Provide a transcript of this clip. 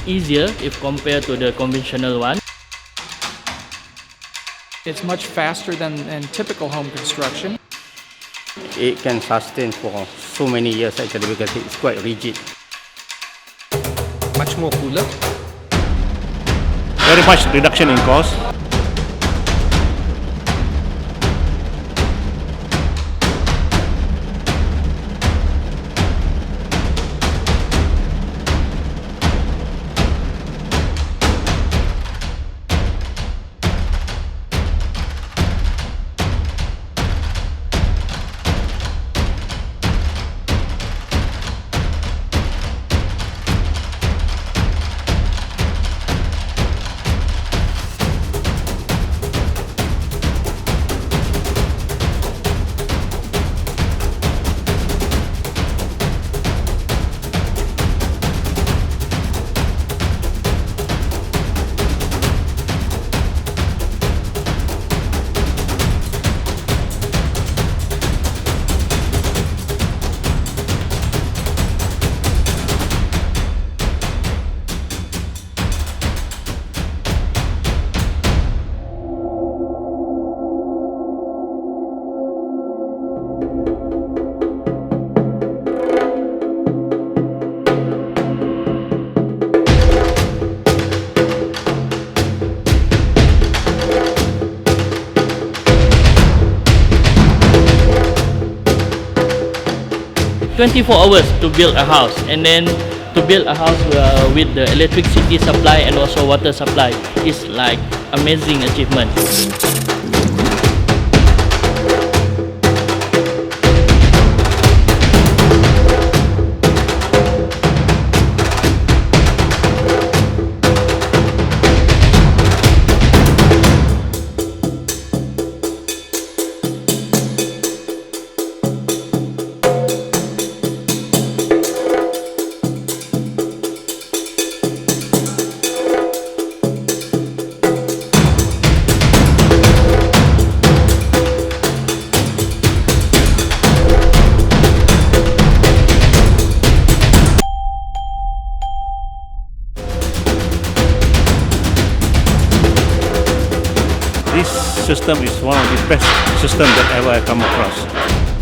easier if compared to the conventional one. It's much faster than typical home construction. It can sustain for so many years actually because it's quite rigid. Much more cooler. Very much reduction in cost. "24 hours to build a house, and then to build a house with the electricity supply and also water supply is like amazing achievement." This system is one of the best systems that ever I come across.